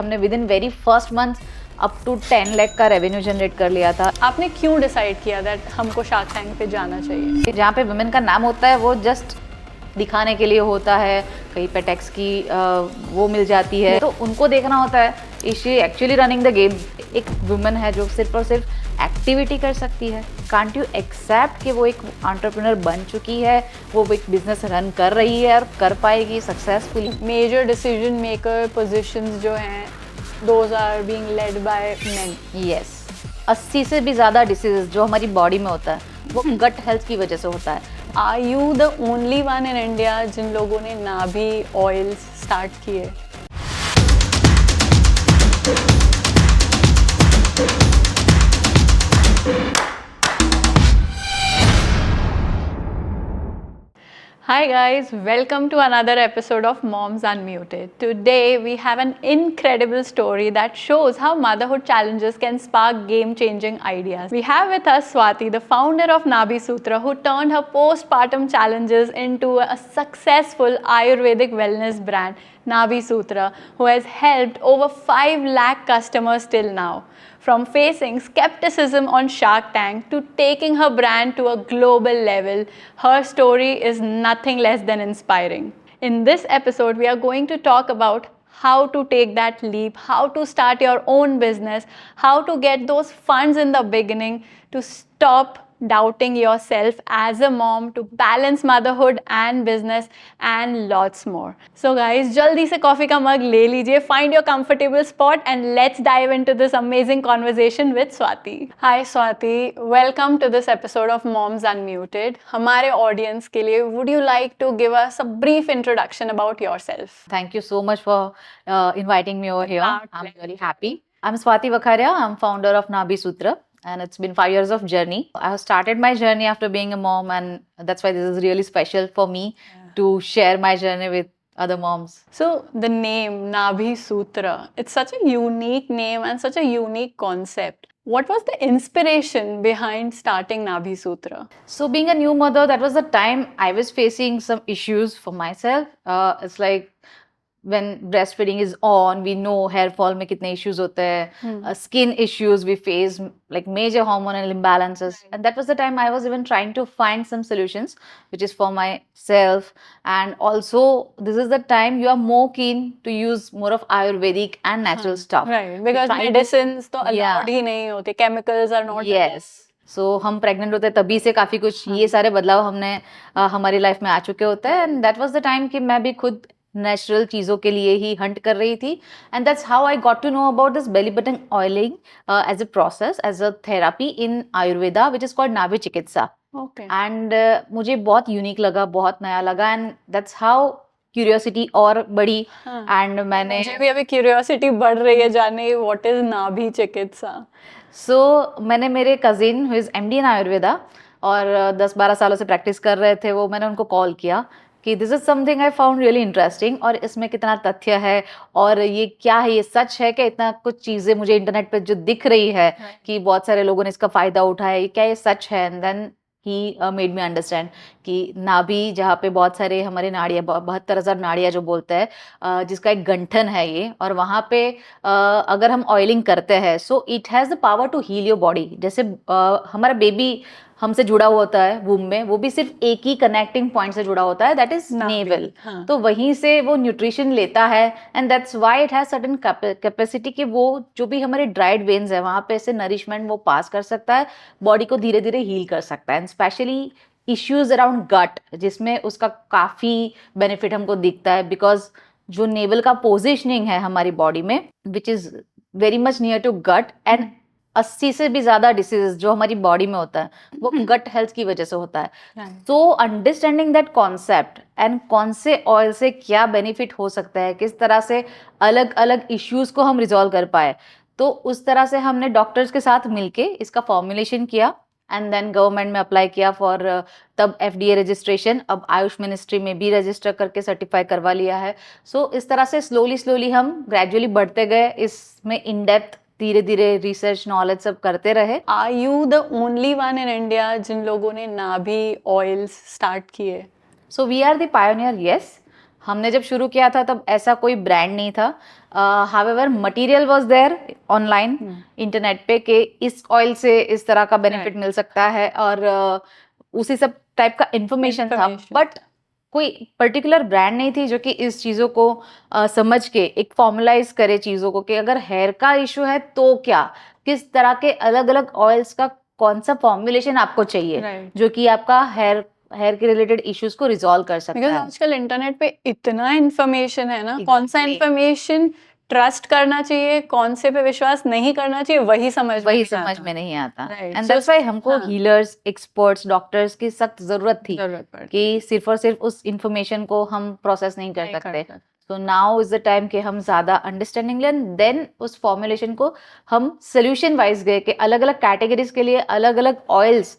हमने with in very first month up to 10 lakh का revenue generate कर लिया था। आपने क्यों डिसाइड किया दैट हमको शार्क टैंक पे जाना चाहिए? जहाँ पे वुमेन का नाम होता है वो जस्ट दिखाने के लिए होता है, कहीं पे टैक्स की वो मिल जाती है, तो उनको देखना होता है is she actually running the game. एक वुमेन है जो सिर्फ और सिर्फ एक्टिविटी कर सकती है। कांट यू एक्सेप्ट कि वो एक एंटरप्रेन्योर बन चुकी है, वो एक बिजनेस रन कर रही है और कर पाएगी successfully. Major decision maker positions जो हैं those are being led by men. Yes, 80 से भी ज़्यादा डिसीजेस जो हमारी बॉडी में होता है वो गट हेल्थ की वजह से होता है। Are you the only one in India जिन लोगों ने नाभि ऑयल्स स्टार्ट किए? Hi guys, welcome to another episode of Moms Unmuted. Today we have an incredible story that shows how motherhood challenges can spark game-changing ideas. We have with us Swati, the founder of Nabhi Sutra, who turned her postpartum challenges into a successful Ayurvedic wellness brand, Nabhi Sutra, who has helped over 5 lakh customers till now. From facing skepticism on Shark Tank to taking her brand to a global level, her story is nothing less than inspiring. In this episode, we are going to talk about how to take that leap, how to start your own business, how to get those funds in the beginning to stop doubting yourself as a mom, to balance motherhood and business and lots more. So guys, jaldi se coffee ka mug le lijiye, find your comfortable spot and let's dive into this amazing conversation with Swati. Hi Swati, welcome to this episode of Moms Unmuted. Hamare audience ke liye, would you like to give us a brief introduction about yourself? Thank you so much for inviting me over here. Our I'm pleasure. very happy. I'm Swati Vakharia. I'm founder of Nabhi Sutra, and it's been 5 years of journey. I have started my journey after being a mom, and that's why this is really special for me to share my journey with other moms. So the name Nabhi Sutra, it's such a unique name and such a unique concept. What was the inspiration behind starting Nabhi Sutra? So being a new mother, that was the time I was facing some issues for myself. It's like when breastfeeding is on, we know hair fall में कितने issues होते हैं, skin issues we face, like major hormonal imbalances. And that was the time I was even trying to find some solutions, which is for myself. And also, this is the time you are more keen to use more of Ayurvedic and natural stuff. Right, because Trying to- medicines तो Yeah. allowed ही नहीं होते, chemicals are not. Yes. सो हम pregnant होते हैं तभी से काफ़ी कुछ ये सारे बदलाव हमने हमारी लाइफ में आ चुके होते हैं। And that was the time कि मैं भी खुद नेचुरल चीज़ों के लिए ही हंट कर रही थी। And that's how I got to know about this belly button oiling as a process, as a therapy in Ayurveda which is called नाभि चिकित्सा। Okay. एंड मुझे बहुत यूनिक लगा, बहुत नया लगा, एंड दैट्स हाउ क्यूरियोसिटी और बढ़ी। एंड मैंने मुझे भी अभी क्यूरियोसिटी बढ़ रही है जाने व्हाट इज नाभि चिकित्सा। मैंने मेरे कजिन हु इज़ MD इन आयुर्वेदा और 10-12 सालों से प्रैक्टिस कर रहे थे वो, मैंने उनको कॉल किया कि this is something I found really interesting, और इसमें कितना तथ्य है और ये क्या है, ये सच है कि इतना कुछ चीज़ें मुझे इंटरनेट पे जो दिख रही है कि बहुत सारे लोगों ने इसका फ़ायदा उठाया है, क्या ये सच है? And then he made me understand कि नाभि, जहाँ पे बहुत सारे हमारे नाड़ियाँ, 72,000 नाड़ियाँ जो बोलते हैं, जिसका एक गंठन है ये, और वहाँ पे अगर हम ऑयलिंग करते हैं so it has the power to heal your body. जैसे हमारा बेबी हमसे जुड़ा हुआ होता है वूम में, वो भी सिर्फ एक ही कनेक्टिंग पॉइंट से जुड़ा होता है, दैट इज नेवल। तो वहीं से वो न्यूट्रिशन लेता है, and that's why it has certain capacity कि वो जो भी हमारे ड्राइड वेन्स है वहाँ पे से नरिशमेंट वो पास कर सकता है, बॉडी को धीरे धीरे हील कर सकता है। एंड स्पेशली इश्यूज अराउंड गट, जिसमें उसका काफ़ी बेनिफिट हमको दिखता है, बिकॉज जो नेवल का पोजिशनिंग है हमारी बॉडी में which is very much near to gut, and 80 से भी ज़्यादा डिसीजेस जो हमारी बॉडी में होता है वो गट हेल्थ की वजह से होता है। तो अंडरस्टैंडिंग दैट कॉन्सेप्ट एंड कौन से ऑयल से क्या बेनिफिट हो सकता है, किस तरह से अलग अलग इश्यूज को हम रिजॉल्व कर पाए, तो उस तरह से हमने डॉक्टर्स के साथ मिलके इसका फॉर्मुलेशन किया एंड देन गवर्नमेंट में अप्लाई किया फॉर तब FDA रजिस्ट्रेशन, अब आयुष मिनिस्ट्री में भी रजिस्टर करके सर्टिफाई करवा लिया है। सो इस तरह से स्लोली हम ग्रेजुअली बढ़ते गए, इसमें इन डेप्थ धीरे धीरे रिसर्च नॉलेज सब करते रहे। Are you the only one in India जिन लोगों ने नाभि ऑयल्स स्टार्ट किए? So we are the pioneer, yes, हमने जब शुरू किया था तब ऐसा कोई ब्रांड नहीं था. However material was there online internet पे कि इस ऑयल से इस तरह का बेनिफिट मिल सकता है, और उसी सब टाइप का इंफॉर्मेशन था, बट कोई पर्टिकुलर ब्रांड नहीं थी जो कि इस चीज़ों को समझ के एक फॉर्मलाइज करे चीज़ों को कि अगर हेयर का इशू है तो क्या, किस तरह के अलग अलग ऑयल्स का कौन सा फॉर्मुलेशन आपको चाहिए जो कि आपका हेयर के रिलेटेड इश्यूज को रिजॉल्व कर सकता बिकॉज है. आजकल इंटरनेट पे इतना इन्फॉर्मेशन है ना, कौन सा इन्फॉर्मेशन ट्रस्ट करना चाहिए, कौन से पे विश्वास नहीं करना चाहिए, वही समझ में नहीं आता. एंड दैट्स व्हाई हमको हीलर्स, एक्सपर्ट्स, डॉक्टर्स की सख्त जरूरत थी कि सिर्फ और सिर्फ उस इंफॉर्मेशन को हम प्रोसेस नहीं कर सकते. तो नाउ इज द टाइम कि हम ज्यादा अंडरस्टैंडिंग लें, देन उस फॉर्मुलेशन को हम सोल्यूशन वाइज गए कि अलग अलग कैटेगरीज के लिए अलग अलग ऑयल्स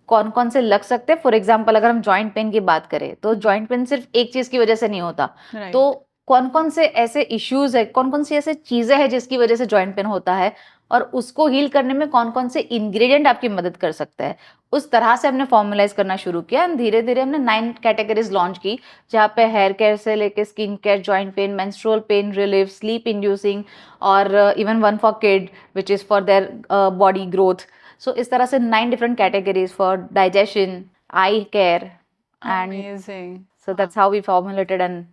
कौन कौन से लग सकते हैं. फॉर एग्जाम्पल अगर हम जॉइंट पेन की बात करें तो जॉइंट पेन सिर्फ एक चीज की वजह से नहीं होता. तो कौन कौन से ऐसे इश्यूज है, कौन कौन सी ऐसे चीजें हैं जिसकी वजह से जॉइंट पेन होता है, और उसको हील करने में कौन कौन से इंग्रेडिएंट आपकी मदद कर सकते हैं. उस तरह से हमने फॉर्मुलाइज करना शुरू किया एंड धीरे धीरे हमने 9 कैटेगरीज लॉन्च की, जहाँ पे हेयर केयर से लेके skin care, joint pain, menstrual pain relief, sleep inducing, और even one for kid which is for their body growth. So इस तरह से 9 different categories for digestion, eye care, and so that's how we formulated and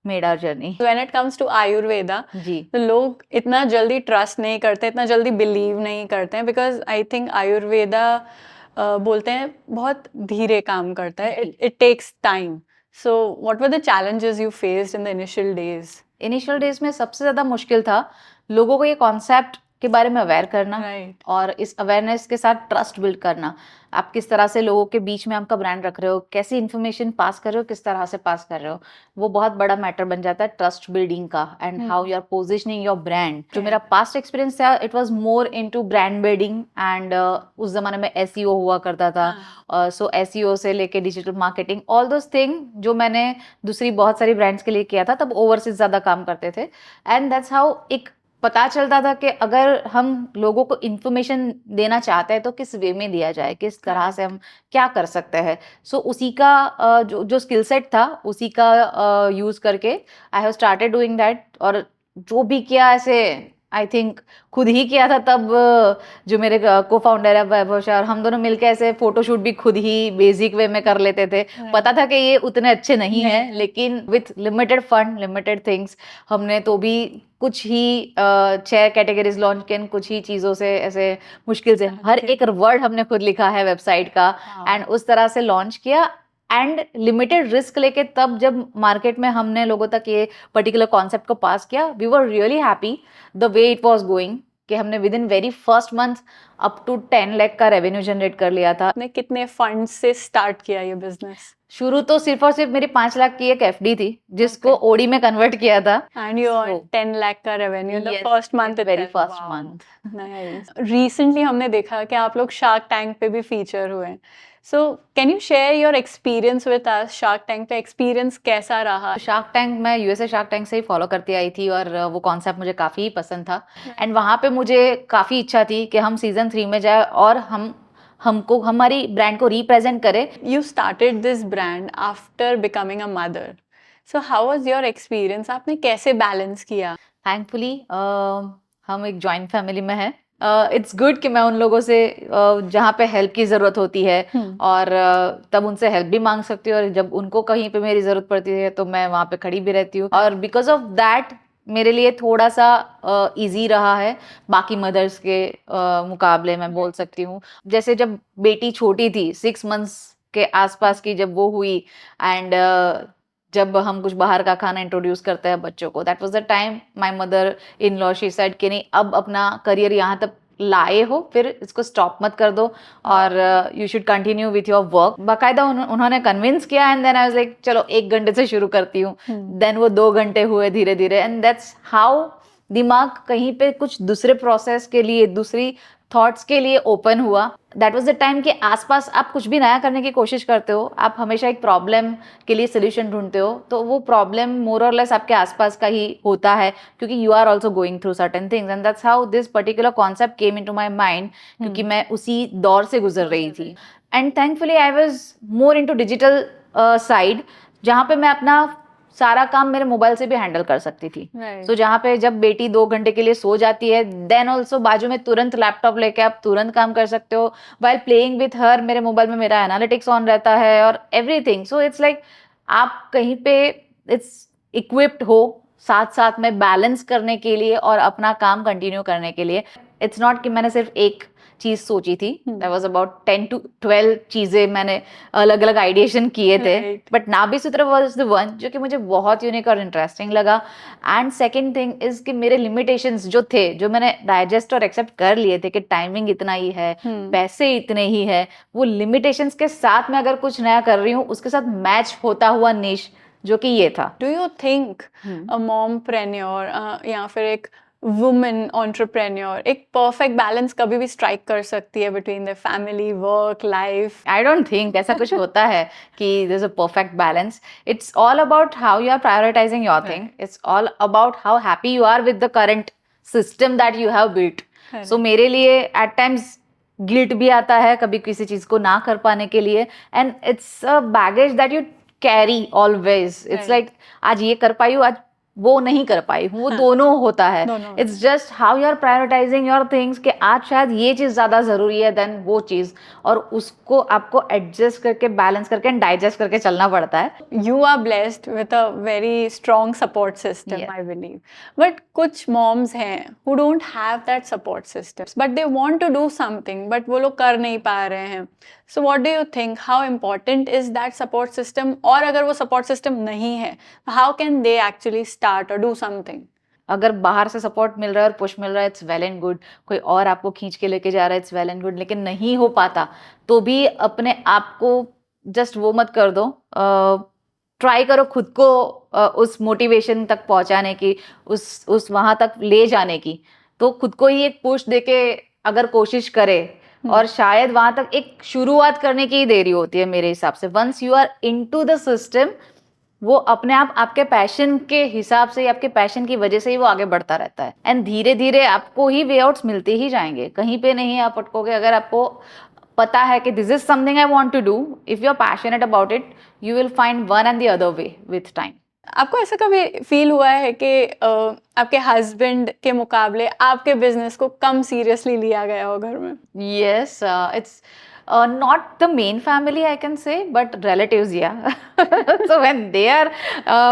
made our journey. When it comes to Ayurveda, जी, तो लोग इतना जल्दी trust नहीं करते, इतना जल्दी बिलीव नहीं करते हैं, बिकॉज आई थिंक आयुर्वेदा बोलते हैं बहुत धीरे काम करता है, it takes time. So what were the challenges you faced in the initial days? Initial days में सबसे ज्यादा मुश्किल था लोगों को ये कॉन्सेप्ट के बारे में अवेयर करना, और इस अवेयरनेस के साथ ट्रस्ट बिल्ड करना. आप किस तरह से लोगों के बीच में आपका ब्रांड रख रहे हो, कैसी इन्फॉर्मेशन पास कर रहे हो, किस तरह से पास कर रहे हो, वो बहुत बड़ा मैटर बन जाता है ट्रस्ट बिल्डिंग का. And how you are positioning your brand. जो मेरा पास्ट एक्सपीरियंस था, it was more into brand building, and उस जमाने में एसईओ हुआ करता था. सो एसईओ से लेके digital marketing, all those thing जो मैंने दूसरी बहुत सारी ब्रांड्स के लिए किया था, तब ओवरसीज ज्यादा काम करते थे. एंड दैट्स हाउ एक पता चलता था कि अगर हम लोगों को इन्फॉर्मेशन देना चाहते हैं तो किस वे में दिया जाए, किस तरह से हम क्या कर सकते हैं. सो उसी का जो स्किल सेट था उसी का यूज करके I have started doing that. और जो भी किया ऐसे आई थिंक खुद ही किया था तब. जो मेरे को फाउंडर है वैभव शाह, और हम दोनों मिलकर ऐसे फोटोशूट भी खुद ही बेसिक वे में कर लेते थे. पता था कि ये उतने अच्छे नहीं है, लेकिन with limited fund, limited things, हमने तो भी कुछ ही 6 कैटेगरीज लॉन्च किए, कुछ ही चीज़ों से ऐसे मुश्किल से हर एक वर्ड हमने खुद लिखा है वेबसाइट का, एंड उस तरह से लॉन्च किया. एंड लिमिटेड रिस्क लेके तब जब मार्केट में हमने लोगों तक ये पर्टिकुलर कॉन्सेप्ट को पास किया, we were really happy the way it was going, कि हमने with in very first month up to 10 lakh का रेवेन्यू जनरेट कर लिया था. आपने कितने फंड से स्टार्ट किया ये बिजनेस? शुरू तो सिर्फ और सिर्फ मेरी 5 लाख की एक एफडी थी जिसको ओडी में कन्वर्ट किया था. एंड यू अर्न 10 लाख का revenue the first month, very first month. Recently हमने देखा कि आप लोग शार्क टैंक पे भी फीचर हुए हैं. So can you share your experience with us? Shark tank पे एक्सपीरियंस कैसा रहा? शार्क टैंक मैं यूएसए शार्क टैंक से ही फॉलो करती आई थी, और वो कॉन्सेप्ट मुझे काफ़ी पसंद था. एंड वहाँ पे मुझे काफ़ी इच्छा थी कि हम सीजन 3 में जाए और हमको हमारी ब्रांड को रिप्रेजेंट करें. You started this brand after becoming a mother. So how was your experience? आपने कैसे बैलेंस किया? थैंकफुली हम एक जॉइंट फैमिली में हैं. इट्स गुड कि मैं उन लोगों से जहाँ पे हेल्प की ज़रूरत होती है और तब उनसे हेल्प भी मांग सकती हूँ, और जब उनको कहीं पे मेरी ज़रूरत पड़ती है तो मैं वहाँ पे खड़ी भी रहती हूँ. और बिकॉज ऑफ दैट मेरे लिए थोड़ा सा इजी रहा है बाकी मदर्स के मुकाबले, मैं बोल सकती हूँ. जैसे जब बेटी छोटी थी, 6 मंथ्स के आसपास की जब वो हुई, एंड जब हम कुछ बाहर का खाना इंट्रोड्यूस करते हैं बच्चों को, that was the time my mother in law she said कि नहीं, अब अपना करियर यहाँ तक लाए हो, फिर इसको स्टॉप मत कर दो और you should continue with your work. बाकायदा उन्होंने कन्विंस किया, and then I was like चलो 1 घंटे से शुरू करती हूँ. देन वो 2 घंटे हुए धीरे धीरे, एंड दैट्स हाउ दिमाग कहीं पे कुछ दूसरे प्रोसेस के लिए, दूसरी थॉट्स के लिए ओपन हुआ. दैट वाज द टाइम कि आसपास आप कुछ भी नया करने की कोशिश करते हो, आप हमेशा एक प्रॉब्लम के लिए सोल्यूशन ढूंढते हो, तो वो प्रॉब्लम मोर और लेस आपके आसपास का ही होता है, क्योंकि you are also going through certain things. And that's how this particular concept came into my mind, क्योंकि मैं उसी दौर से गुजर रही थी. And thankfully I was more into digital side, जहाँ पे मैं अपना सारा काम मेरे मोबाइल से भी हैंडल कर सकती थी। Right. सो जहाँ पे जब बेटी 2 घंटे के लिए सो जाती है, देन ऑल्सो बाजू में तुरंत लैपटॉप लेके आप तुरंत काम कर सकते हो। वाइल प्लेइंग विथ हर मेरे मोबाइल में मेरा एनालिटिक्स ऑन रहता है और एवरीथिंग। सो इट्स लाइक आप कहीं पे इट्स इक्विप्ड हो साथ साथ में बैलेंस करने के लिए और अपना काम कंटिन्यू करने के लिए। इट्स नॉट कि मैंने सिर्फ एक चीज सोची थी, दैट वाज अबाउट 10 to 12 चीजें मैंने अलग अलग आइडिएशन किए थे। Right. बट नाभी सूत्र वाज द वन जो कि मुझे बहुत यूनिक और इंटरेस्टिंग लगा। एंड सेकंड थिंग इज कि मेरे लिमिटेशंस जो थे, जो मैंने डाइजेस्ट और एक्सेप्ट कर लिए थे कि टाइमिंग इतना ही है, पैसे इतने ही है, वो लिमिटेशंस के साथ मैं अगर कुछ नया कर रही हूँ उसके साथ मैच होता हुआ निश जो कि ये था। Do you think a mompreneur या फिर एक वुमेन एंटरप्रेन्योर एक परफेक्ट बैलेंस कभी भी स्ट्राइक कर सकती है between the family, work, life? I don't think ऐसा कुछ होता है कि there is a perfect balance. It's all about how you are prioritising your thing. It's all about how happy you are with the current system that you have built. So मेरे लिए eight times guilt भी आता है कभी किसी चीज को ना कर पाने के लिए, and it's a baggage that you carry always. It's like आज ये कर पाई हूँ, आज वो नहीं कर पाई हूँ, वो दोनों होता है। It's just how you are prioritising your things कि आज शायद ये चीज ज्यादा जरूरी है देन वो चीज, और उसको आपको एडजस्ट करके बैलेंस करके डाइजेस्ट करके चलना पड़ता है। You are blessed with a very strong support system, Yeah. I believe. But कुछ moms हैं who don't have that support system, but they want to do something, but वो लोग कर नहीं पा रहे हैं. So what do you think? How important is that support system? और अगर वो support system नहीं है, how can they actually start or do something? अगर बाहर से सपोर्ट मिल रहा है और पुश मिल रहा है, इट्स वेल एंड गुड। कोई और आपको खींच के लेके जा रहा है, इट्स वेल एंड गुड। लेकिन नहीं हो पाता तो भी अपने आप को जस्ट वो मत कर दो, ट्राई करो खुद को उस मोटिवेशन तक पहुंचाने की, उस वहां तक ले जाने की। तो खुद को ही एक पुश देके अगर कोशिश करे, और शायद वहां तक एक शुरुआत करने की ही देरी होती है मेरे हिसाब से। Once you are into the system, वो अपने आप आपके पैशन के हिसाब से, आपके पैशन की वजह से ही वो आगे बढ़ता रहता है। एंड धीरे धीरे आपको ही वे आउट्स मिलते ही जाएंगे, कहीं पे नहीं आप अटकोगे। अगर आपको पता है कि this is something I want to do, if you are passionate about it, you will find one and the other way with time. आपको ऐसा कभी फील हुआ है कि आपके हस्बैंड के मुकाबले आपके बिजनेस को कम सीरियसली लिया गया हो घर में? Yes, it's not the main family, I can say, but relatives, yeah. So when they are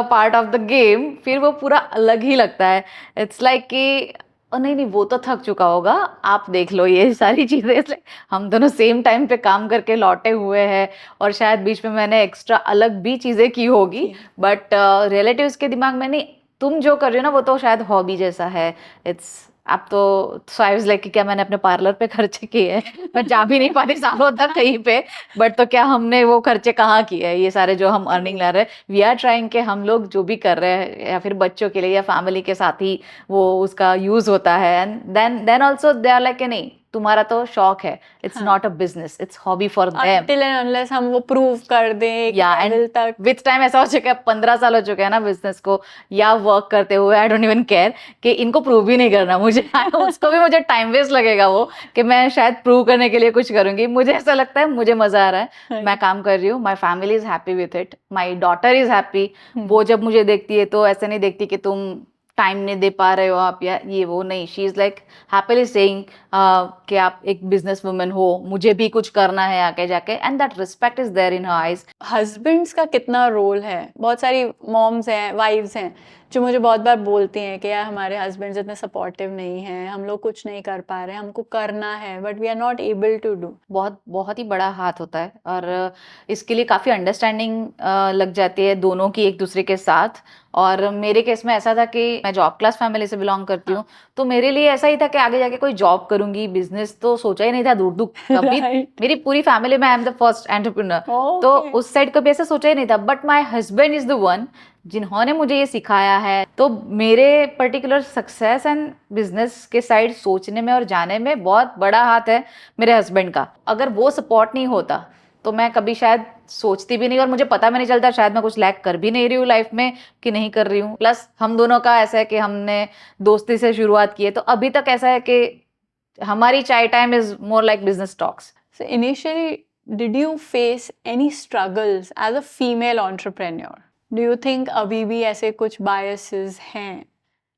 part of the game, फिर वो पूरा अलग ही लगता है। It's like कि नहीं नहीं, वो तो थक चुका होगा, आप देख लो ये सारी चीजें। इसलिए हम दोनों सेम टाइम पे काम करके लौटे हुए हैं, और शायद बीच में मैंने एक्स्ट्रा अलग भी चीजें की होगी, बट रिलेटिव्स के दिमाग में नहीं, तुम जो कर रहे हो ना वो तो शायद हॉबी जैसा है। इट्स आप तो आई वाज लाइक कि क्या मैंने अपने पार्लर पे खर्चे किए हैं? मैं जा भी नहीं पाती सालों तक कहीं पे, बट तो क्या हमने वो खर्चे कहाँ किए हैं? ये सारे जो हम अर्निंग ला रहे हैं, वी आर ट्राइंग के हम लोग जो भी कर रहे हैं या फिर बच्चों के लिए या फैमिली के साथ ही वो उसका यूज होता है। And then also they are like नहीं, तुम्हारा तो शौक है, it's not a business, it's hobby for them. Until and unless हम वो प्रूव कर दें एक लेवल तक। विथ टाइम ऐसा हो चुका है, 15 साल हो चुके हैं ना बिजनेस को या वर्क करते हुए, आई डोंट इवन केयर कि इनको प्रूव भी नहीं करना मुझे। उसको भी मुझे टाइम वेस्ट लगेगा वो कि मैं शायद प्रूव करने के लिए कुछ करूंगी। मुझे ऐसा लगता है मुझे मजा आ रहा है, मैं काम कर रही हूँ, my family is happy with it, my daughter is happy. वो जब मुझे देखती है तो ऐसे नहीं देखती कि तुम टाइम नहीं दे पा रहे हो आप या ये वो, नहीं, she is like happily saying कि आप एक बिजनेस वुमन हो, मुझे भी कुछ करना है आगे जाके, and that respect is there in her eyes. Husbands का कितना रोल है? बहुत सारी मॉम्स हैं, वाइव्स हैं जो मुझे बहुत बार बोलती हैं कि यार हमारे हस्बैंड्स इतने सपोर्टिव नहीं हैं, हम लोग कुछ नहीं कर पा रहे हैं, हमको करना है but we are not able to do. बहुत बहुत ही बड़ा हाथ होता है, और इसके लिए काफ़ी अंडरस्टैंडिंग लग जाती है दोनों की एक दूसरे के साथ। और मेरे केस में ऐसा था कि मैं जॉब क्लास फैमिली से बिलोंग करती हूँ, तो मेरे लिए ऐसा ही था कि आगे जाके कोई जॉब करूंगी, बिजनेस तो सोचा ही नहीं था दूर दूर कभी। मेरी पूरी फैमिली में I am the first entrepreneur, तो उस साइड कभी ऐसा सोचा ही नहीं था। But my husband is the one जिन्होंने मुझे ये सिखाया है। तो मेरे पर्टिकुलर सक्सेस एंड बिजनेस के साइड सोचने में और जाने में बहुत बड़ा हाथ है मेरे हस्बैंड का। अगर वो सपोर्ट नहीं होता तो मैं कभी शायद सोचती भी नहीं, और मुझे पता भी नहीं चलता, शायद मैं कुछ लैक कर भी नहीं रही हूँ लाइफ में कि नहीं कर रही हूँ। प्लस हम दोनों का ऐसा है कि हमने दोस्ती से शुरुआत की है, तो अभी तक ऐसा है कि हमारी चाय time is more like business talks. So initially, did you face any struggles as a female entrepreneur? Do you think अभी भी ऐसे कुछ बायसेस हैं?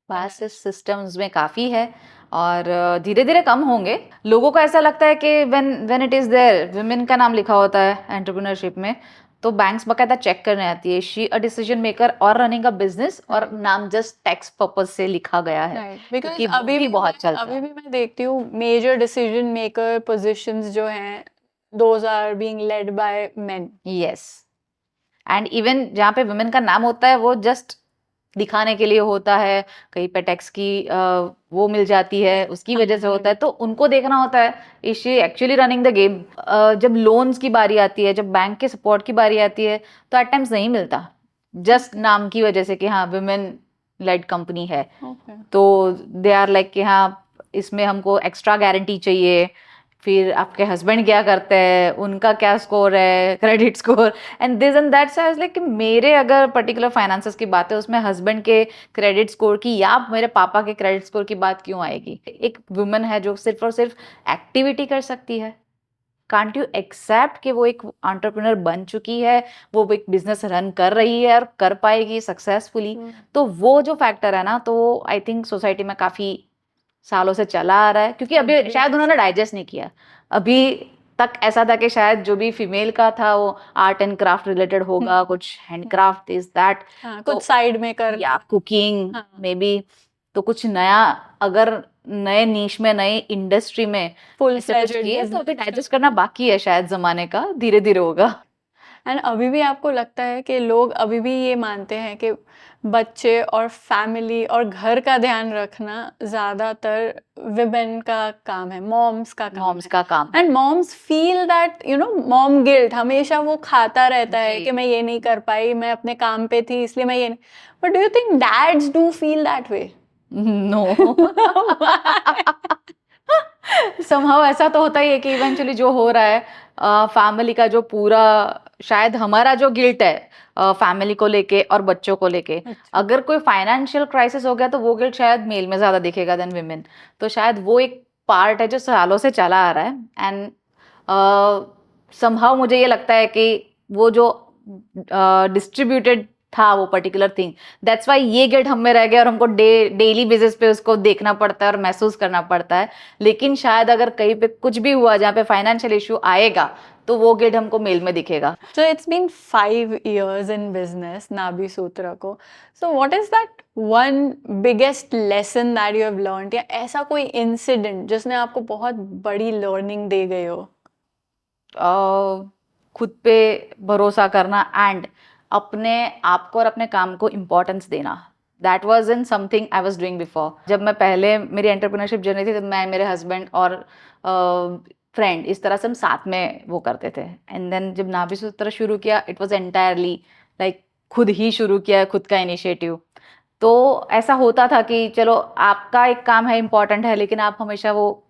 बायसेस सिस्टम्स में काफ़ी है और धीरे धीरे कम होंगे। लोगों को ऐसा लगता है कि when it is there women का नाम लिखा होता है एंटरप्रेन्योरशिप में, तो बैंक्स बकायदा चेक करने आती है शी अ डिसीजन मेकर और रनिंग अ बिजनेस, और नाम जस्ट टैक्स पर्पस से लिखा गया है, राइट, बिकॉज क्योंकि वो भी बहुत चलता अभी है। भी मैं देखती हूँ मेजर डिसीजन मेकर पोजीशंस जो हैं those are being led by men. Yes, and even जहाँ पे वुमेन का नाम होता है वो जस्ट दिखाने के लिए होता है, कहीं पे टैक्स की वो मिल जाती है उसकी वजह से होता है, तो उनको देखना होता है is she actually running the game. जब लोन्स की बारी आती है, जब बैंक के सपोर्ट की बारी आती है, तो एट टाइम्स नहीं मिलता, जस्ट नाम की वजह से कि हाँ वुमेन लेड कंपनी है। ओके, तो दे आर लाइक कि हाँ इसमें हमको एक्स्ट्रा गारंटी चाहिए, फिर आपके हस्बैंड क्या करते हैं, उनका क्या स्कोर है, credit score and this and that. So like कि मेरे अगर पर्टिकुलर फाइनेंसेस की बात है उसमें हस्बैंड के क्रेडिट स्कोर की या मेरे पापा के क्रेडिट स्कोर की बात क्यों आएगी? एक वुमन है जो सिर्फ और सिर्फ एक्टिविटी कर सकती है, कांट यू एक्सेप्ट कि वो एक एंटरप्रेन्योर बन चुकी है, वो एक बिजनेस रन कर रही है और कर पाएगी सक्सेसफुली। तो वो जो फैक्टर है ना, तो आई थिंक सोसाइटी में काफी सालों से चला आ रहा है, क्योंकि अभी शायद उन्होंने डाइजेस्ट नहीं किया। अभी तक ऐसा था कि शायद जो भी फीमेल का था वो आर्ट एंड क्राफ्ट रिलेटेड होगा, कुछ हैंडक्राफ्ट दिस दैट, कुछ साइड में कर या कुकिंग हाँ, मे बी, तो कुछ नया अगर नए नीश में नई इंडस्ट्री में फुल ऐसे कुछ फ्लेजेड किए, तो अभी डाइजेस्ट करना बाकी है शायद जमाने का, धीरे धीरे होगा। एंड अभी भी आपको लगता है कि लोग अभी भी ये मानते हैं कि बच्चे और फैमिली और घर का ध्यान रखना ज़्यादातर विमेन का काम है, मॉम्स का काम मॉम्स है, का काम and moms feel that mom guilt हमेशा वो खाता रहता है जी। कि मैं ये नहीं कर पाई, मैं अपने काम पे थी इसलिए मैं ये नहीं। But do you think dads do feel that way? No somehow ऐसा तो होता ही है कि इवेंचुअली जो हो रहा है फैमिली का जो पूरा, शायद हमारा जो गिल्ट है फैमिली को लेके और बच्चों को लेके, अच्छा। अगर कोई फाइनेंशियल क्राइसिस हो गया तो वो गिल्ट शायद मेल में ज्यादा दिखेगा देन विमेन। तो शायद वो एक पार्ट है जो सालों से चला आ रहा है, एंड समहाउ मुझे ये लगता है कि वो जो डिस्ट्रीब्यूटेड था वो पर्टिकुलर थिंग, दैट्स वाई ये गिल्ट हम में रह गया और हमको डेली बेसिस पे उसको देखना पड़ता है और महसूस करना पड़ता है। लेकिन शायद अगर कहीं पे कुछ भी हुआ जहाँ पे फाइनेंशियल इशू आएगा तो वो गिल्ट हमको मेल में दिखेगा। So it's been 5 years in business, Nabi Sutra को. So what is that one biggest lesson that you have learned, या ऐसा कोई incident जिसने आपको बहुत बड़ी learning दे गए हो? खुद पे भरोसा करना एंड अपने आप को और अपने काम को इम्पोर्टेंस देना, that was in something I was doing before. जब मैं पहले मेरी एंटरप्रेन्योरशिप जर्नी थी, तब मैं, मेरे हस्बैंड और फ्रेंड इस तरह से हम साथ में वो करते थे, एंड देन जब नाभि सूत्र शुरू किया इट वॉज एंटायरली लाइक खुद ही शुरू किया, खुद का इनिशिएटिव। तो ऐसा होता था कि चलो आपका एक काम है इम्पोर्टेंट है, लेकिन आप हमेशा वो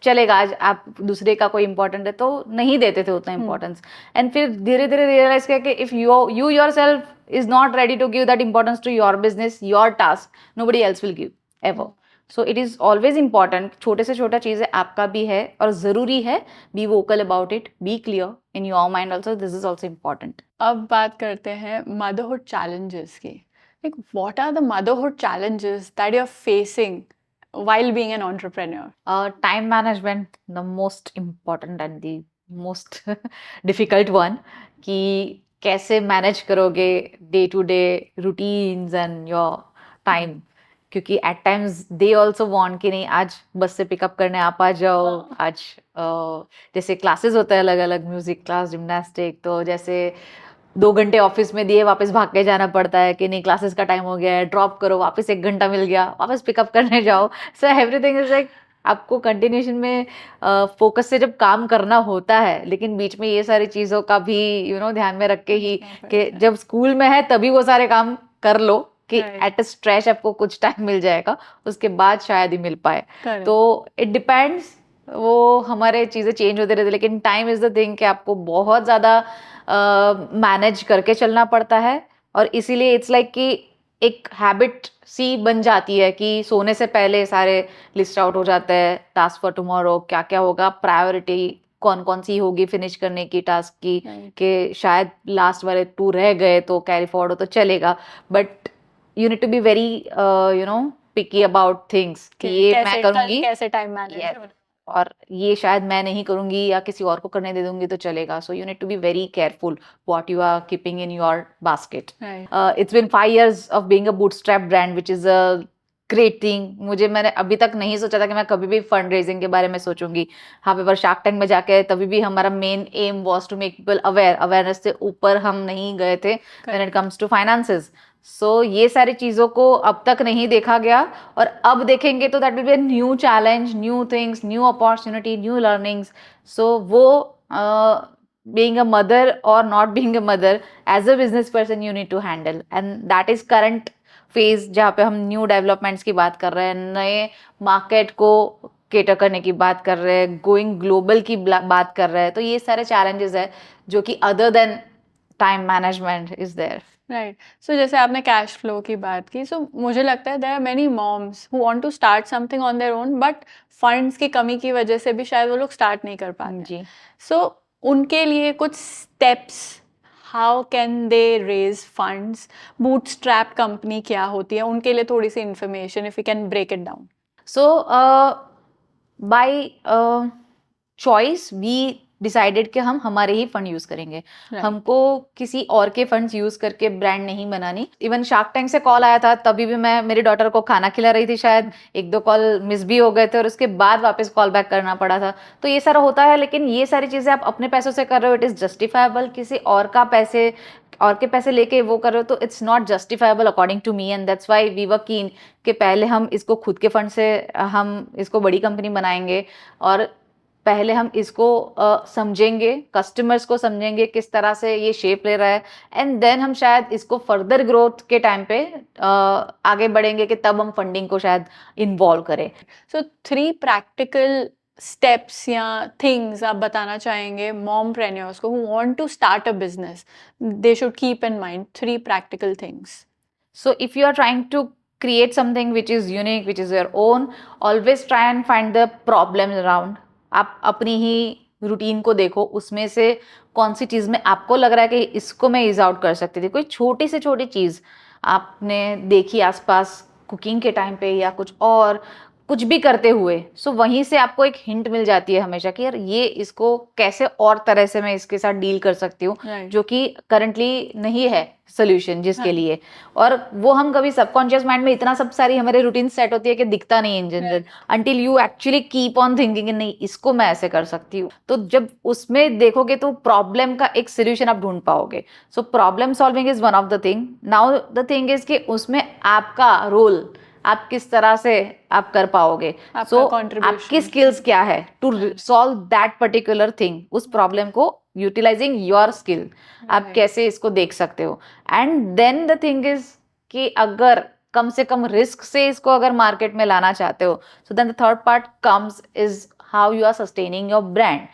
चलेगा, आज आप दूसरे का कोई इंपॉर्टेंट है तो नहीं देते थे उतना इंपॉर्टेंस। एंड फिर धीरे धीरे रियलाइज किया कि if you yourself is not ready to give that importance to your business, your task, nobody else will give ever. So it is always important, छोटे से छोटा चीज़ है आपका भी है और ज़रूरी है, be vocal about it, be clear in your mind also, this is also important. अब बात करते हैं मदरहुड चैलेंजेस की. Like, what are the motherhood challenges that you're facing while being an entrepreneur? Time management, the most important and the most difficult one, कि कैसे manage करोगे day to day routines and your time, क्योंकि at times they also want कि नहीं आज बस से pickup करने आप आ जाओ, आज जैसे क्लासेस होते हैं अलग अलग, म्यूजिक क्लास, जिम्नास्टिक, तो जैसे 2 घंटे ऑफिस में दिए वापस भाग के जाना पड़ता है कि नहीं क्लासेस का टाइम हो गया है, ड्रॉप करो, वापस 1 घंटा मिल गया, वापस पिकअप करने जाओ। सो एवरीथिंग इज लाइक आपको कंटिन्यूशन में फोकस से जब काम करना होता है, लेकिन बीच में ये सारी चीज़ों का भी ध्यान में रख के ही कि जब स्कूल में है तभी वो सारे काम कर लो कि एट अ स्ट्रेच आपको कुछ टाइम मिल जाएगा, उसके बाद शायद ही मिल पाए। तो इट डिपेंड्स, वो हमारे चीज़ें चेंज होते रहते, लेकिन टाइम इज़ द थिंग कि आपको बहुत ज़्यादा मैनेज करके चलना पड़ता है। और इसीलिए इट्स लाइक कि एक हैबिट सी बन जाती है कि सोने से पहले सारे लिस्ट आउट हो जाते हैं, टास्क फॉर टुमारो क्या क्या होगा, प्रायोरिटी कौन कौन सी होगी फिनिश करने की टास्क की, Right. कि शायद लास्ट वाले 2 रह गए तो कैरी फॉरवर्ड हो तो चलेगा, but you need to be very picky about things कि ये मैं कैसे करूंगी, कैसे टाइम मैनेज yes, और ये शायद मैं नहीं करूंगी या किसी और को करने दे दूंगी तो चलेगा. So you need to be very careful what you are keeping in your basket. Right it's been 5 years of being a bootstrap brand which is a great thing. मैंने अभी तक नहीं सोचा था कि मैं कभी भी फंड रेजिंग के बारे में सोचूंगी. हावेवर शार्क टैंक में जाके तभी भी हमारा main aim was to make people awareness से ऊपर हम नहीं गए थे when it comes to finances. So ये सारी चीज़ों को अब तक नहीं देखा गया, और अब देखेंगे तो that will be a new challenge, new things, new opportunity, new learnings. So वो being a mother or not being a mother, as a business person you need to handle, and that is current phase जहाँ पे हम new developments की बात कर रहे हैं, नए मार्केट को केटर करने की बात कर रहे हैं, गोइंग ग्लोबल की बात कर रहे हैं. तो ये सारे चैलेंजेस है जो कि other than time management is there. Right so जैसे आपने कैश फ्लो की बात की, सो मुझे लगता है there are many moms who want to start something on their own, but funds की कमी की वजह से भी शायद वो लोग स्टार्ट नहीं कर पाते. जी. सो उनके लिए कुछ steps, how can they raise funds, bootstrap company क्या होती है, उनके लिए थोड़ी सी information if you can break it down. So, by choice, we decided कि हम हमारे ही फंड यूज करेंगे. हमको किसी और के फंड्स यूज करके ब्रांड नहीं बनानी. इवन शार्क टैंक से कॉल आया था, तभी भी मैं मेरी डॉटर को खाना खिला रही थी, शायद 1-2 कॉल मिस भी हो गए थे और उसके बाद वापस कॉल बैक करना पड़ा था. तो ये सारा होता है, लेकिन ये सारी चीजें आप अपने पैसों से कर रहे हो, इट इज जस्टिफाइबल. किसी और के पैसे लेके वो कर रहे हो तो it's not justifiable according to me, and that's why we were keen कि पहले हम इसको खुद के फंड से हम इसको बड़ी कंपनी बनाएंगे, और पहले हम इसको समझेंगे, कस्टमर्स को समझेंगे किस तरह से ये शेप ले रहा है, एंड देन हम शायद इसको फर्दर ग्रोथ के टाइम पे आगे बढ़ेंगे कि तब हम फंडिंग को शायद इन्वॉल्व करें. सो 3 प्रैक्टिकल स्टेप्स या थिंग्स आप बताना चाहेंगे मॉमप्रेन्योर्स को who want to start a business, they should keep in mind 3 practical things. So if you are trying to create something which is unique, which is your own, always try and find the problems around. आप अपनी ही routine को देखो, उसमें से कौन सी चीज़ में आपको लग रहा है कि इसको मैं ईज आउट कर सकती थी. कोई छोटी से छोटी चीज़ आपने देखी आसपास कुकिंग के टाइम पे या कुछ भी करते हुए, सो वहीं से आपको एक हिंट मिल जाती है हमेशा कि यार ये इसको कैसे और तरह से मैं इसके साथ डील कर सकती हूँ, जो कि करंटली नहीं है सोल्यूशन जिसके लिए. और वो हम कभी सबकॉन्शियस माइंड में इतना सब सारी हमारे रूटीन सेट होती है कि दिखता नहीं in general, until you actually keep on thinking नहीं इसको मैं ऐसे कर सकती हूँ. तो जब उसमें देखोगे तो प्रॉब्लम का एक सोल्यूशन आप ढूंढ पाओगे. सो problem solving is one of the thing. Now the thing is कि उसमें आपका रोल आप किस तरह से आप कर पाओगे. सो आपकी स्किल्स क्या है to solve that particular thing, उस प्रॉब्लम को यूटिलाइजिंग योर स्किल आप कैसे इसको देख सकते हो. And then the thing is कि अगर कम से कम रिस्क से इसको अगर मार्केट में लाना चाहते हो, so then the third part comes is how you are sustaining your brand.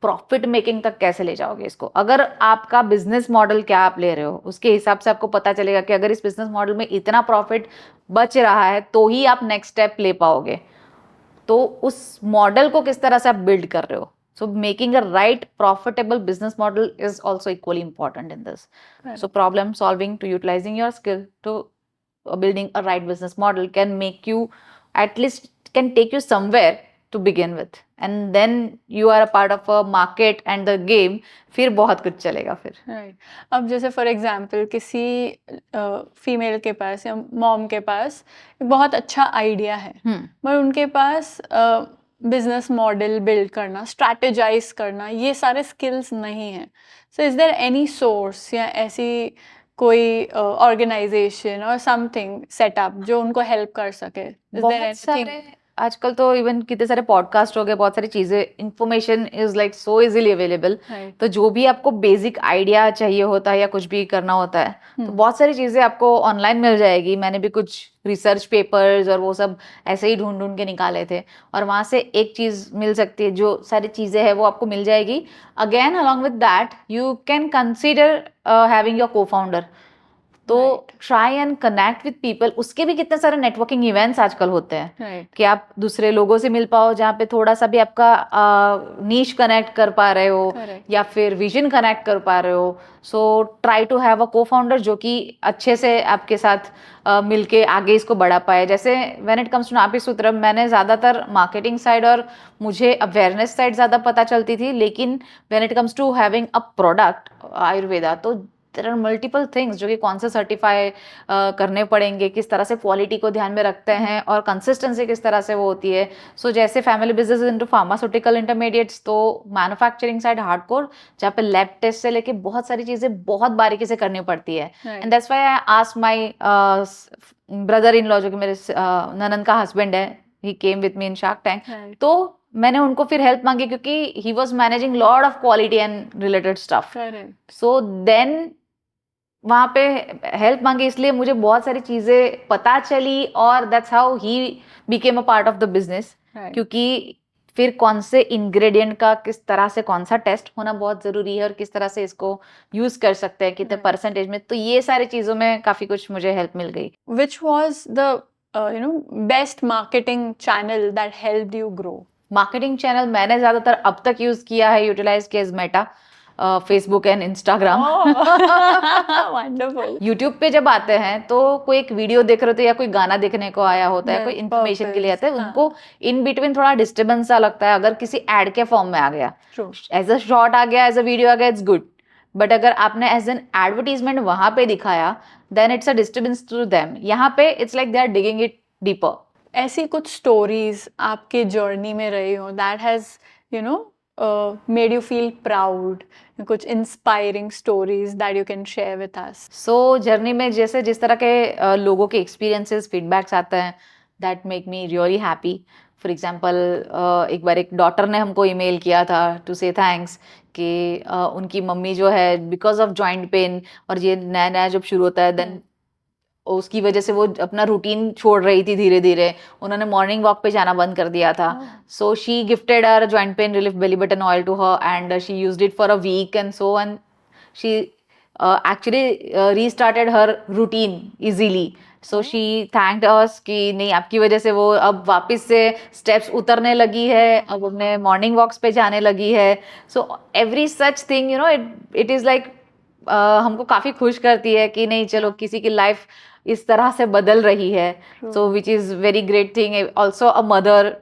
Profit making तक कैसे ले जाओगे इसको. अगर आपका बिजनेस मॉडल क्या आप ले रहे हो, उसके हिसाब से आपको पता चलेगा कि अगर इस बिजनेस मॉडल में इतना प्रॉफिट बच रहा है तो ही आप नेक्स्ट स्टेप ले पाओगे. तो उस मॉडल को किस तरह से आप बिल्ड कर रहे हो. So making a right profitable business model is also equally important in this. So problem solving to utilising your skill to building a right business model can make you, at least can take you somewhere to begin with, and then you are a part of a market and the game. फिर बहुत कुछ चलेगा फिर. Right. अब जैसे for example किसी female के पास या मॉम के पास एक बहुत अच्छा आइडिया है, पर उनके पास बिजनेस मॉडल बिल्ड करना, स्ट्रैटेजाइज करना, ये सारे स्किल्स नहीं हैं. So is there any source या ऐसी कोई ऑर्गेनाइजेशन और समथिंग सेटअप जो उनको हेल्प कर सके? बहुत सारे आजकल तो इवन कितने सारे पॉडकास्ट हो गए, बहुत सारी चीजें, information is like so easily available. तो जो भी आपको बेसिक आइडिया चाहिए होता है या कुछ भी करना होता है, तो बहुत सारी चीजें आपको ऑनलाइन मिल जाएगी. मैंने भी कुछ रिसर्च पेपर्स और वो सब ऐसे ही ढूंढ ढूंढ के निकाले थे, और वहां से एक चीज मिल सकती है. जो सारी चीजें हैं वो आपको मिल जाएगी. Again along with that you can consider having your को फाउंडर. तो Right. Try and connect with people. उसके भी कितने सारे नेटवर्किंग इवेंट्स आजकल होते हैं Right. कि आप दूसरे लोगों से मिल पाओ, जहाँ पे थोड़ा सा भी आपका नीश कनेक्ट कर पा रहे हो Correct. या फिर विजन कनेक्ट कर पा रहे हो। So try to have a cofounder जो कि अच्छे से आपके साथ मिलके आगे इसको बढ़ा पाए। जैसे व्हेन इट कम्स टू नापी सूत्रम, मैंने ज़्यादातर मार्केटिंग साइड और मुझे अवेयरनेस साइड ज़्यादा पता चलती थी, लेकिन when it comes to having a product Ayurveda, तो देयर आर मल्टीपल थिंग्स जो कि कौन से सर्टिफाई करने पड़ेंगे, किस तरह से क्वालिटी को ध्यान में रखते हैं और कंसिस्टेंसी किस तरह से वो होती है। सो जैसे family business into pharmaceutical intermediates, तो मैन्युफैक्चरिंग साइड हार्डकोर, जहाँ पे लैब टेस्ट से लेके बहुत सारी चीज़ें बहुत बारीकी से करनी पड़ती है। Right. And that's why I asked my brother in law, जो कि मेरे ननंद का हस्बैंड है, he came with me in Shark Tank. Right. तो मैंने उनको फिर हेल्प मांगी क्योंकि he was managing lot of quality and related stuff. Correct. So then वहाँ पे हेल्प मांगी, इसलिए मुझे बहुत सारी चीज़ें पता चली और that's how he became a part of the business. Right. क्योंकि फिर कौन से इंग्रेडिएंट का किस तरह से कौन सा टेस्ट होना बहुत ज़रूरी है और किस तरह से इसको यूज़ कर सकते हैं, कितने Right. परसेंटेज में, तो ये सारी चीज़ों में काफ़ी कुछ मुझे हेल्प मिल गई। Which was the best marketing channel that helped you grow? Marketing channel मैंने ज़्यादातर अब तक यूज़ किया है, यूटिलाइज किया is Meta, Facebook and Instagram. Wonderful. YouTube पे जब आते हैं तो कोई एक वीडियो देख रहे होते हैं या कोई गाना देखने को आया होता है, कोई Yes, इन्फॉर्मेशन के लिए आता है, purpose, उनको इन बिटवीन थोड़ा डिस्टर्बेंस सा लगता है अगर किसी एड के फॉर्म में आ गया। True. एज अ शॉर्ट आ गया, एज अ वीडियो आ गया, इट्स गुड, बट अगर आपने एज एन एडवर्टीजमेंट वहां पे दिखाया, then it's a disturbance to them. यहाँ पे it's like they are digging it deeper. ऐसी कुछ स्टोरीज आपके जर्नी में रही हो that has made you feel proud, कुछ inspiring stories that you can share with us? So journey में जैसे जिस तरह के लोगों के एक्सपीरियंसेस, फीडबैक्स आते हैं, that make me really happy. For example, एक बार एक डॉटर ने हमको ईमेल किया था टू से थैंक्स कि उनकी मम्मी जो है बिकॉज ऑफ जॉइंट पेन, और ये नया नया जब शुरू होता है, देन उसकी वजह से वो अपना रूटीन छोड़ रही थी धीरे धीरे, उन्होंने मॉर्निंग वॉक पे जाना बंद कर दिया था। So she gifted our joint pain relief belly button oil to her and she used it for a week and so on. She actually restarted her routine easily. So she thanked us कि नहीं, आपकी वजह से वो अब वापस से steps उतरने लगी है, अब अपने मॉर्निंग वॉक्स पे जाने लगी है। So every such thing it is like हमको काफ़ी खुश करती है कि नहीं, चलो किसी की लाइफ इस तरह से बदल रही है। So which is very great thing. Also a mother,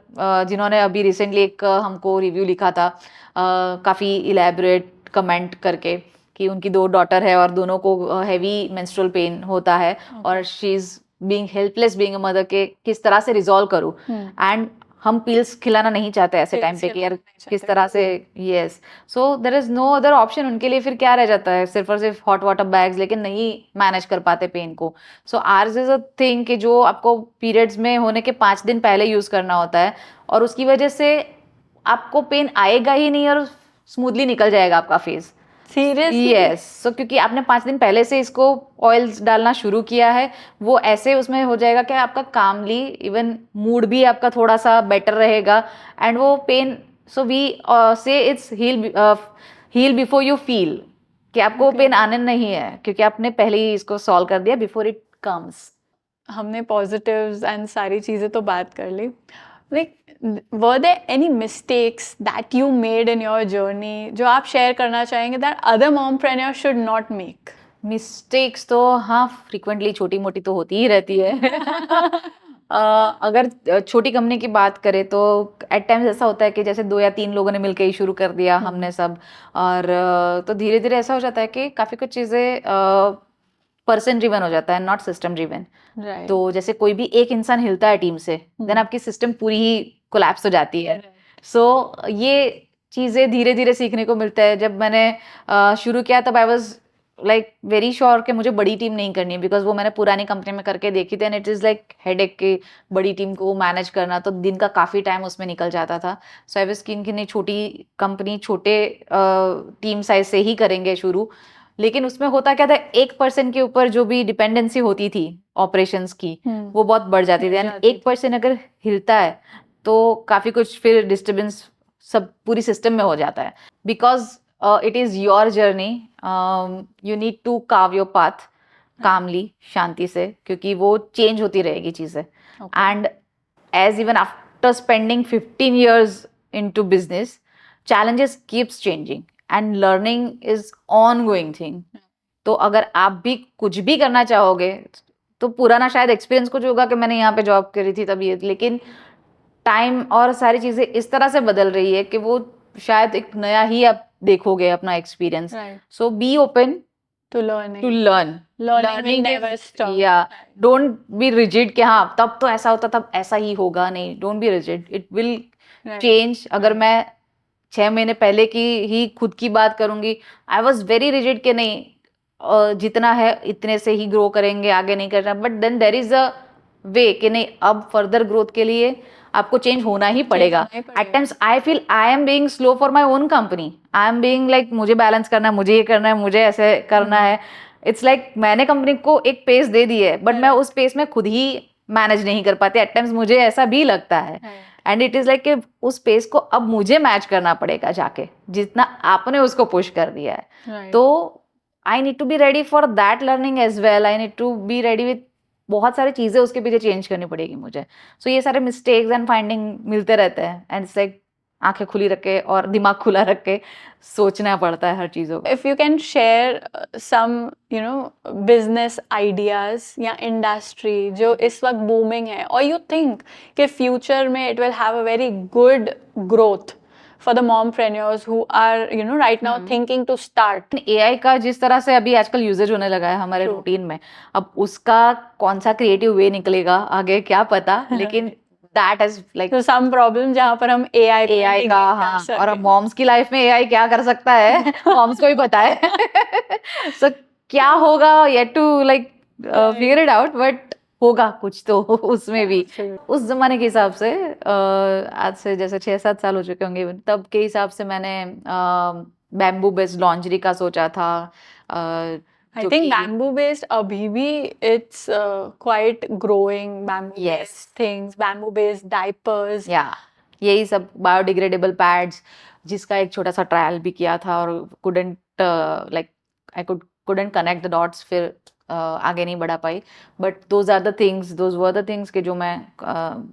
जिन्होंने अभी रिसेंटली एक हमको रिव्यू लिखा था, काफ़ी इलेबरेट कमेंट करके कि उनकी 2 डॉटर है और दोनों को हैवी मेंस्ट्रुअल पेन होता है, और she is being helpless being a mother के किस तरह से रिजॉल्व करूं। एंड हम पिल्स खिलाना नहीं चाहते ऐसे टाइम पे कि यार किस तरह से, yes, so there is no other option. उनके लिए फिर क्या रह जाता है, सिर्फ और सिर्फ हॉट वाटर बैग्स, लेकिन नहीं मैनेज कर पाते पेन को। सो आर्स इज अ थिंग कि जो आपको पीरियड्स में होने के 5 दिन पहले यूज करना होता है, और उसकी वजह से आपको पेन आएगा ही नहीं और स्मूथली निकल जाएगा आपका फेज। सीरियसली? यस, सो क्योंकि आपने 5 दिन पहले से इसको ऑयल्स डालना शुरू किया है, वो ऐसे उसमें हो जाएगा कि आपका कामली, इवन मूड भी आपका थोड़ा सा बेटर रहेगा, एंड वो pain, so we say it's heal before you feel, कि आपको पेन आने नहीं है क्योंकि आपने पहले ही इसको सॉल्व कर दिया बिफोर इट कम्स। हमने पॉजिटिव्स एंड सारी चीज़ें तो बात कर ली, like were there any mistakes that you made in your journey जो आप शेयर करना चाहेंगे that other mompreneur should not make? Mistakes तो हाँ फ्रीक्वेंटली छोटी मोटी तो होती ही रहती है। अगर छोटी कंपनी की बात करें तो एट टाइम्स ऐसा होता है कि जैसे 2 या 3 लोगों ने मिलकर ही शुरू कर दिया, हमने सब, और तो धीरे धीरे ऐसा हो जाता है कि काफ़ी कुछ चीज़ें पर्सन ड्रिवन हो जाता है, नॉट सिस्टम ड्रिवन। राइट. तो जैसे कोई भी एक इंसान हिलता है टीम से, देन आपकी सिस्टम पूरी ही कोलैप्स हो जाती है। सो ये चीज़ें धीरे धीरे सीखने को मिलता है। जब मैंने शुरू किया तब I was like very sure कि मुझे बड़ी टीम नहीं करनी है, बिकॉज वो मैंने पुरानी कंपनी में करके देखी थी, and it is like headache की बड़ी टीम को मैनेज करना, तो दिन का काफ़ी टाइम उसमें निकल जाता था। सो आई वाज कीन कि नहीं, छोटी कंपनी छोटे टीम साइज से ही करेंगे शुरू। लेकिन उसमें होता क्या था, 1% के ऊपर जो भी डिपेंडेंसी होती थी ऑपरेशंस की, वो बहुत बढ़ जाती थी, एंड 1% अगर हिलता है तो काफ़ी कुछ फिर डिस्टर्बेंस सब पूरी सिस्टम में हो जाता है। Because it is your journey, you need to carve your path, calmly, शांति से, क्योंकि वो चेंज होती रहेगी चीजें. And as even after spending 15 years into business, challenges keeps changing and learning is ongoing thing. तो अगर आप भी कुछ भी करना चाहोगे तो पुराना शायद एक्सपीरियंस कुछ होगा कि मैंने यहाँ पे जॉब करी थी तब ये, लेकिन टाइम और सारी चीजें इस तरह से बदल रही है कि वो शायद एक नया ही आप देखोगे अपना experience. So be open to learning. to learn. Learning will never stop. Yeah, don't be rigid कि हाँ तब तो ऐसा होता तब ऐसा ही होगा. नहीं, don't be rigid, it will change. अगर मैं 6 महीने पहले की ही खुद की बात करूंगी, I was very rigid कि नहीं जितना है इतने से ही ग्रो करेंगे, आगे नहीं करना. But then there is a way कि नहीं, अब फर्दर ग्रोथ के लिए आपको चेंज होना ही पड़ेगा. At times I feel I am being slow for my own company. I am being like मुझे बैलेंस करना है, मुझे ये करना है, मुझे ऐसे करना है. इट्स लाइक मैंने कंपनी को एक पेस दे दी है बट मैं उस पेस में खुद ही मैनेज नहीं कर पाती. एट टाइम्स मुझे ऐसा भी लगता है. एंड इट इज लाइक कि उस पेस को अब मुझे मैच करना पड़ेगा जाके, जितना आपने उसको पुश कर दिया है. तो I need to be ready for that learning as well. I need to be ready with बहुत सारी चीजें उसके पीछे चेंज करनी पड़ेगी मुझे. सो ये सारे मिस्टेक्स एंड फाइंडिंग मिलते रहते हैं. एंड इट्स लाइक आंखें खुली रख के और दिमाग खुला रख के सोचना पड़ता है हर चीजों को. If you can share some business ideas या इंडस्ट्री जो इस वक्त बूमिंग है और यू थिंक कि फ्यूचर में it will have a very good growth for the mompreneurs who are right now thinking to start. AI का जिस तरह से अभी आजकल यूजेज होने लगा है हमारे रूटीन में, अब उसका कौन सा क्रिएटिव वे निकलेगा आगे क्या पता. लेकिन that is like some problem जहाँ पर हम AI का. हाँ, और अब मॉम्स की लाइफ में AI क्या कर सकता है मॉम्स को ही पता है. सो क्या होगा yet to like figure it out. But होगा कुछ तो उसमें भी. उस जमाने के हिसाब से आज से जैसे 6-7 साल हो चुके होंगे, तब के हिसाब से मैंने बैम्बू बेस्ड लॉन्जरी का सोचा था. I think bamboo based अभी भी it's quite growing. Bamboo based things, bamboo based diapers. यही सब बायोडिग्रेडेबल पैड्स, जिसका एक छोटा सा ट्रायल भी किया था और couldn't connect the dots. फिर आगे नहीं बढ़ा पाई. But those were the things कि जो मैं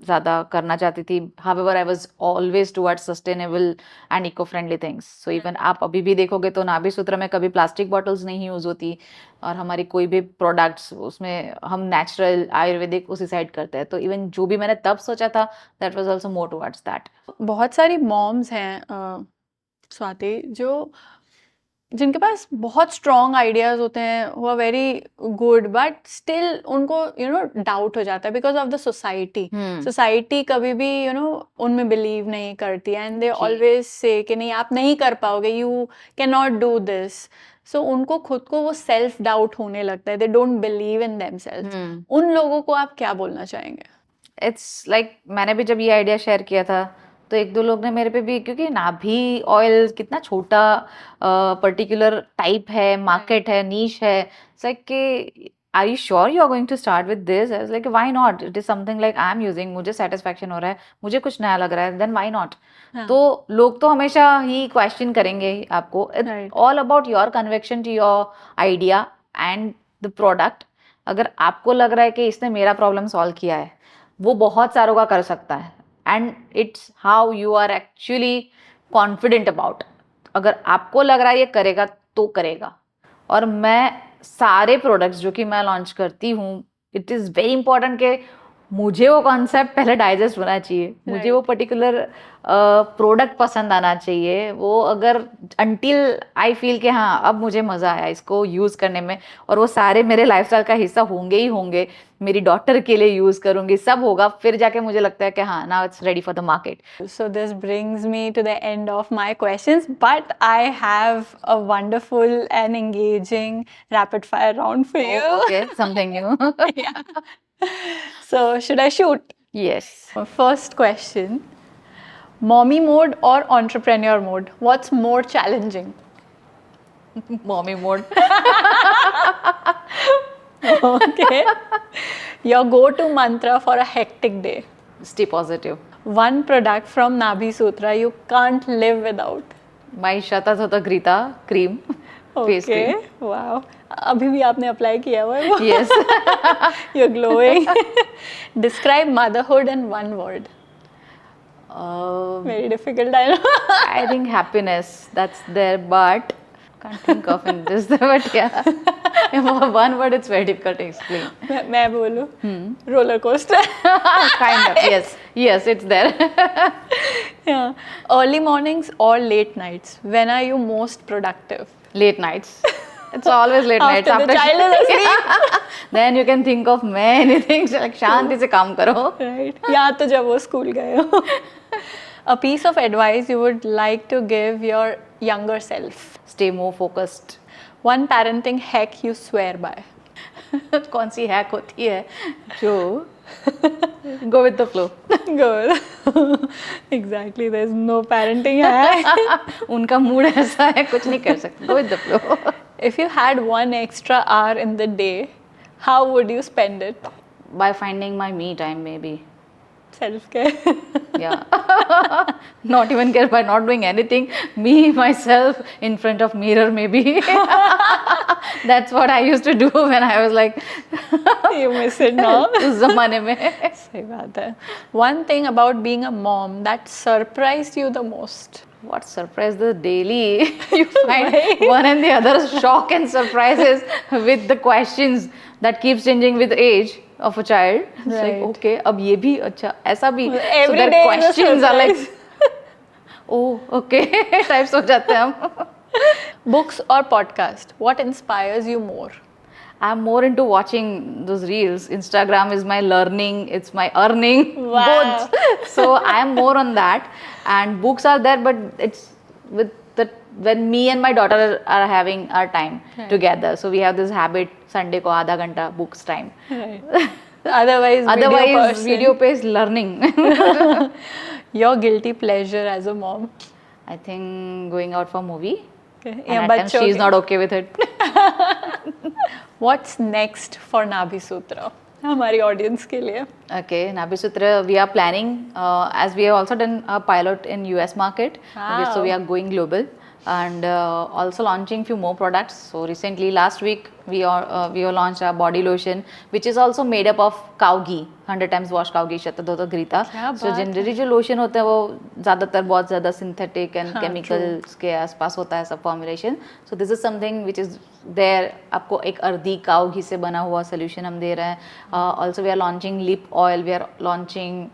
ज़्यादा करना चाहती थी. However, I was always towards sustainable and eco-friendly things. So even आप अभी भी देखोगे तो नाभि सूत्र में कभी प्लास्टिक बॉटल्स नहीं यूज होती, और हमारी कोई भी प्रोडक्ट्स उसमें हम नेचुरल आयुर्वेदिक उसी साइड करते हैं. तो इवन जो भी मैंने तब सोचा था, that was also more towards that. बहुत सारी मॉम्स हैं स्वाति जिनके पास बहुत स्ट्रॉन्ग आइडियाज होते हैं, वो वेरी गुड, बट स्टिल उनको डाउट हो जाता है बिकॉज ऑफ द सोसाइटी कभी भी उनमें बिलीव नहीं करती. एंड दे ऑलवेज से कि नहीं आप नहीं कर पाओगे, you can not do this. So उनको खुद को वो सेल्फ डाउट होने लगता है. They don't believe in themselves. उन लोगों को आप क्या बोलना चाहेंगे? इट्स लाइक मैंने भी जब ये आइडिया शेयर किया था तो 1-2 लोग ने मेरे पे भी, क्योंकि नाभि ऑयल कितना छोटा पर्टिकुलर टाइप है, मार्केट है, नीश है. इट्स लाइक कि are you sure you are going to start with this? I was like why not? It is something like I am using, मुझे सेटिस्फैक्शन हो रहा है, मुझे कुछ नया लग रहा है, देन व्हाई नॉट. तो लोग तो हमेशा ही क्वेश्चन करेंगे आपको. It's all about your conviction to your idea and the product. अगर आपको लग रहा है कि इसने मेरा प्रॉब्लम सॉल्व किया है, वो बहुत सारों का कर सकता है. And it's how you are actually confident about. अगर आपको लग रहा है ये करेगा तो करेगा. और मैं सारे प्रोडक्ट्स जो कि मैं लॉन्च करती हूँ, इट इज़ वेरी इंपॉर्टेंट कि मुझे वो कॉन्सेप्ट पहले डाइजेस्ट होना चाहिए, मुझे वो पर्टिकुलर प्रोडक्ट पसंद आना चाहिए. वो अगर अंटिल आई फील कि हाँ अब मुझे मज़ा आया इसको यूज़ करने में, और वो सारे मेरे लाइफस्टाइल का हिस्सा होंगे ही होंगे, मेरी डॉटर के लिए यूज़ करूँगी, सब होगा, फिर जाके मुझे लगता है कि हाँ now it's ready for the market. So this brings me to the end of my questions, but I have a wonderful and engaging rapid fire round for you. Okay, something new. Yeah. So should I shoot? Yes. First question, mommy mode or entrepreneur mode? What's more challenging? Mommy mode. Okay. Your go-to mantra for a hectic day? Stay positive. One product from Nabhi Sutra you can't live without? My Shata Grita cream. Face okay, cream. Wow, अभी भी आपने apply किया हुआ है वो? Yes. You're glowing. Describe motherhood in one word. Very difficult, I know. I think happiness, that's there, but can't think of in this. But yeah, one word it's very difficult to explain. मैं बोलूँ? Roller coaster. Kind of, yes, yes, it's there. Yeah. Early mornings or late nights? When are you most productive? Late nights. It's always late nights. After the child is asleep. Then you can think of many things like शांति से काम करो. Right. या तो जब वो school गए हो. A piece of advice you would like to give your younger self. Stay more focused. One parenting hack you swear by. कौन सी हैक होती है जो go with the flow. Good. Exactly. There's no parenting hack. उनका mood ऐसा है, कुछ नहीं कर सकते. Go with the flow. If you had one extra hour in the day, how would you spend it? By finding my me time, maybe. Self-care. Yeah. Not even care, by not doing anything. Me, myself, in front of mirror, maybe. That's what I used to do when I was like, You miss it now. उस जमाने में. सही बात है. One thing about being a mom that surprised you the most. What surprise the daily you find one and the other shock and surprises with the questions that keeps changing with age of a child. It's like, Right. okay, अब ये भी अच्छा ऐसा भी. Every so that day is a questions are like, surprise. oh okay types हो जाते हैं हम. Books or podcast? What inspires you more? I'm more into watching those reels. Instagram is my learning, it's my earning, Wow. both. So I am more on that. And books are there, but it's with the when me and my daughter are having our time Right. together. So we have this habit, Sunday ko आधा घंटा books time. Right. Otherwise, Otherwise, person. video based learning. Your guilty pleasure as a mom. I think going out for movie. Okay. And या at times बच्चों she's के. not okay with it. What's next for Nabhi Sutra? हमारी audience के लिए. Okay, Nabhi Sutra, we are planning, as we have also done a pilot in US market. Wow. So we are going global and also launching few more products. So recently, last week, we have launched a body lotion, which is also made up of cow ghee, 100 times washed cow ghee, Shatadhota Grita. क्या So बात generally जो lotion होता है वो ज़्यादातर बहुत ज़्यादा synthetic and हाँ, chemicals के आसपास होता है सब formulation. So this is something which is there. आपको एक अर्धी cow ghee से बना हुआ solution हम दे रहे हैं. Also we are launching lip oil. We are launching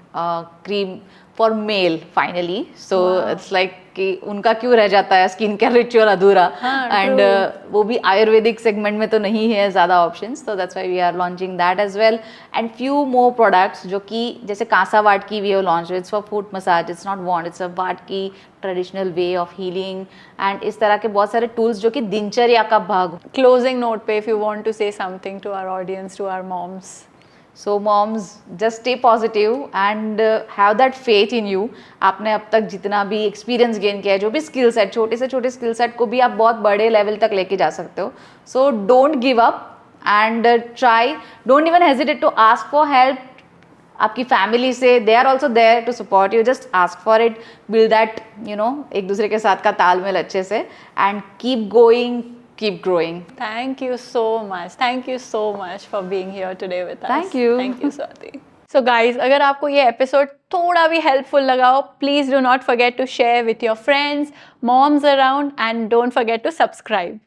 cream for male finally. So Wow. it's like कि उनका क्यों रह जाता है स्किन केयर रिचुअल अधूरा. हाँ, एंड true. वो भी आयुर्वेदिक सेगमेंट में तो नहीं है ज़्यादा ऑप्शंस. तो that's why we are launching that as well and few more products जो कि जैसे kansa vatki we have launch. It's for foot massage, it's not wand, it's a vatki traditional way of healing. And इस तरह के बहुत सारे tools जो कि दिनचर्या का भाग. Closing note पे if you want to say something to our audience, to our moms. So moms, just stay positive and have that faith in you. आपने अब तक जितना भी एक्सपीरियंस गेन किया है, जो भी स्किल सेट, छोटे से छोटे स्किल सेट को भी आप बहुत बड़े लेवल तक लेके जा सकते हो. So don't give up and try. Don't even hesitate to ask for help. आपकी फैमिली से, they are also there to support you. Just ask for it, build that एक दूसरे के साथ का तालमेल अच्छे से and keep going, keep growing. Thank you so much. Thank you so much for being here today with us. Thank you. Thank you, Swati. So guys, अगर आपको ये एपिसोड थोड़ा भी हेल्पफुल लगा हो, please do not forget to share with your friends, moms around, and don't forget to subscribe.